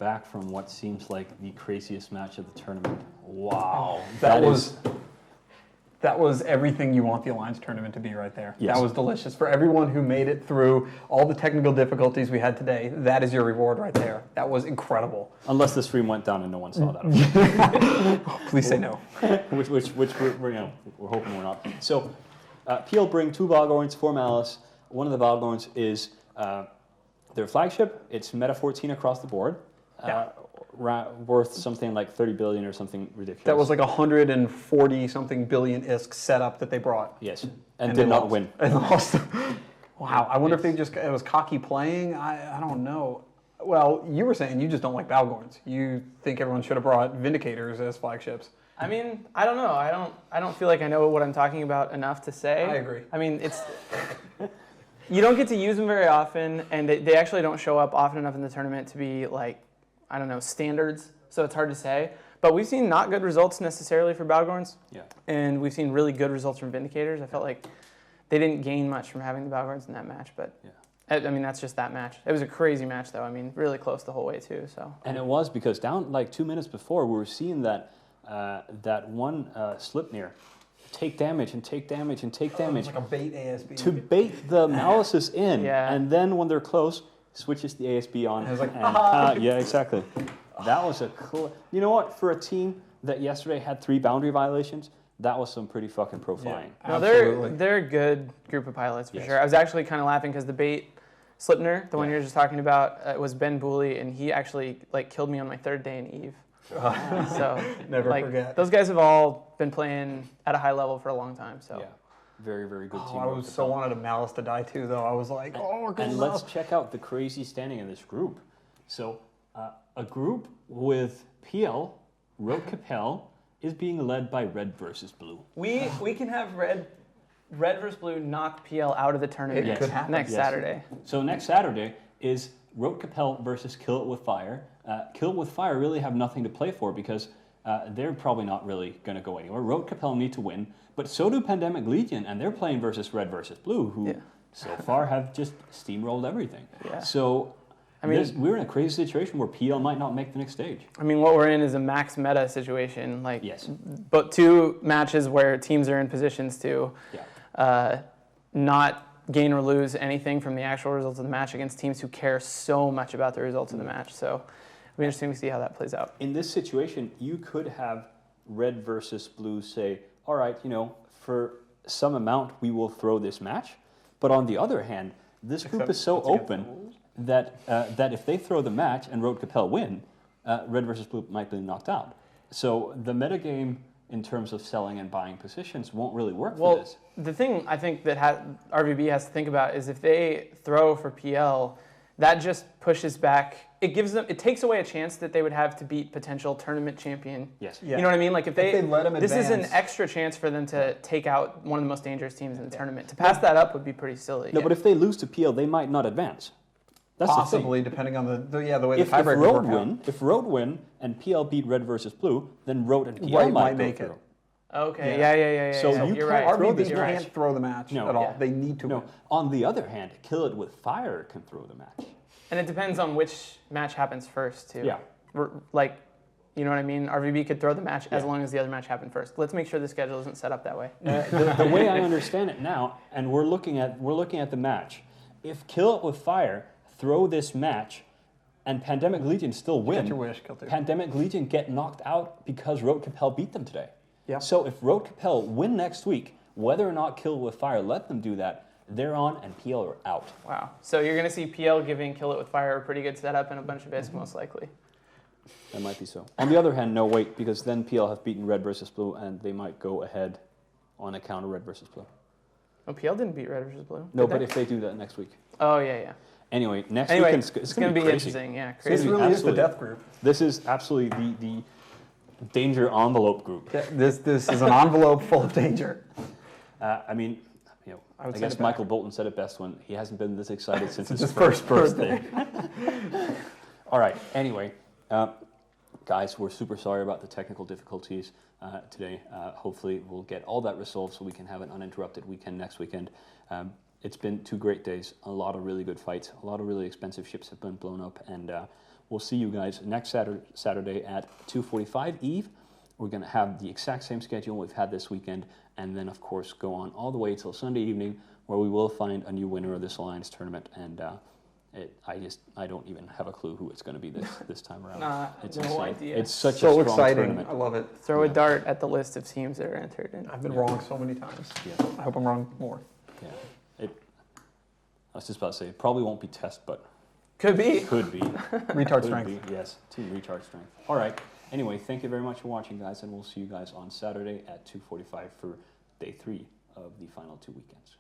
back from what seems like the craziest match of the tournament. Wow. That was everything you want the Alliance tournament to be right there. Yes. That was delicious. For everyone who made it through all the technical difficulties we had today, that is your reward right there. That was incredible. Unless the stream went down and no one saw that. Please say no. which we're hoping we're not. So PL bring 2 Valgorns, 4 Malice. One of the Valgorns is their flagship. It's meta 14 across the board. Worth something like 30 billion or something ridiculous. That was like 140 something billion ISK setup that they brought. Yes, and did not win. And lost. Wow, I wonder if they just, it was cocky playing. I don't know. Well, you were saying you just don't like Valgorns. You think everyone should have brought Vindicators as flagships. I mean, I don't know. I don't feel like I know what I'm talking about enough to say. I agree. I mean, it's you don't get to use them very often, and they actually don't show up often enough in the tournament to be like, I don't know, standards, so it's hard to say. But we've seen not good results necessarily for Valgorns. Yeah. And we've seen really good results from Vindicators. I felt like they didn't gain much from having the Valgorns in that match, but I mean, that's just that match. It was a crazy match, though. I mean, really close the whole way, too. So. And it was because down like 2 minutes before, we were seeing that that one Slipnir take damage and take damage and take damage. Like a bait ASB. To bait the Malices in. Yeah. And then when they're close, switches the ASB on. And it was like, yeah, exactly. That was you know what? For a team that yesterday had 3 boundary violations, that was some pretty fucking pro flying. No, they're a good group of pilots for sure. I was actually kind of laughing because the bait Slipner, the one you were just talking about, was Ben Booley, and he actually like killed me on my 3rd day in Eve. So never forget. Those guys have all been playing at a high level for a long time. So Yeah. Very, very good team. I was so wanted a Malice to die too, though. I was like, we're good And enough. let's check out the crazy standing in this group. So a group with PL, Road Capel, is being led by Red versus Blue. we can have red versus blue knock PL out of the tournament It could happen. next Saturday. So next Saturday is Road Capel versus Kill It With Fire. Kill It With Fire really have nothing to play for because they're probably not really going to go anywhere. Road Capel need to win, but so do Pandemic Legion, and they're playing versus Red versus Blue, who so far have just steamrolled everything. Yeah. So I mean, we're in a crazy situation where PL might not make the next stage. I mean, what we're in is a max meta situation. Like, Yes. But 2 matches where teams are in positions to not gain or lose anything from the actual results of the match against teams who care so much about the results of the match. So it'll be interesting to see how that plays out. In this situation, you could have Red versus Blue say, all right, for some amount, we will throw this match. But on the other hand, this group is so open that if they throw the match and Road Capel win, Red versus Blue might be knocked out. So the metagame in terms of selling and buying positions won't really work for this. The thing I think that RVB has to think about is if they throw for PL, that just pushes back. It takes away a chance that they would have to beat potential tournament champion. Yes. Yeah. You know what I mean? Like if they let them this is an advance. extra chance for them to take out one of the most dangerous teams in the tournament. To pass that up would be pretty silly. No, but if they lose to PL, they might not advance. That's Possibly, the thing. depending on the way If the tiebreaker Road work out. win, if Road win and PL beat Red versus Blue, then Road and PL might make go it. through. Okay. Yeah. So yeah. you You're can't right. throw RVB this You're can't right. throw the match No. at all. Yeah. They need to win. No. On the other hand, Kill It With Fire can throw the match. And it depends on which match happens first, too. Yeah. Like, you know what I mean? RVB could throw the match as long as the other match happened first. Let's make sure the schedule isn't set up that way. The way I understand it now, and we're looking at the match. If Kill It With Fire throw this match, and Pandemic Legion still win, Get your wish, Kill 2. Pandemic Legion get knocked out because Road Capel beat them today. Yeah. So if Road Capel win next week, whether or not Kill It With Fire let them do that, they're on and PL are out. Wow. So you're going to see PL giving Kill It With Fire a pretty good setup and a bunch of ISK, most likely. That might be so. On the other hand, no, wait, because then PL have beaten Red versus Blue, and they might go ahead on account of Red versus Blue. Oh, PL didn't beat Red versus Blue. No, did but they? if they do that next week. Oh, yeah. Anyway, next Anyway, weekend it's going to be crazy. interesting. Yeah, It's crazy. This gonna be really is the absolutely- death group. This is absolutely the danger envelope group. Yeah, this is an envelope full of danger. I mean, I would I send guess it back. Michael Bolton said it best when he hasn't been this excited since his first birthday. All right. Anyway, guys, we're super sorry about the technical difficulties today. Hopefully, we'll get all that resolved so we can have an uninterrupted weekend next weekend. It's been 2 great days. A lot of really good fights. A lot of really expensive ships have been blown up, and we'll see you guys next Saturday at 2:45 Eve. We're going to have the exact same schedule we've had this weekend, and then, of course, go on all the way till Sunday evening, where we will find a new winner of this Alliance tournament. And I don't even have a clue who it's going to be this time around. It's no insane. idea. It's such So a strong exciting. tournament. I love it. Throw a dart at the list of teams that are entered in. I've been wrong so many times. Yeah. I hope I'm wrong more. Yeah. I was just about to say, it probably won't be test, but Could be. could be. Retard Could strength. be, yes, team recharge strength. All right. Anyway, thank you very much for watching, guys, and we'll see you guys on Saturday at 2:45 for day 3 of the final 2 weekends.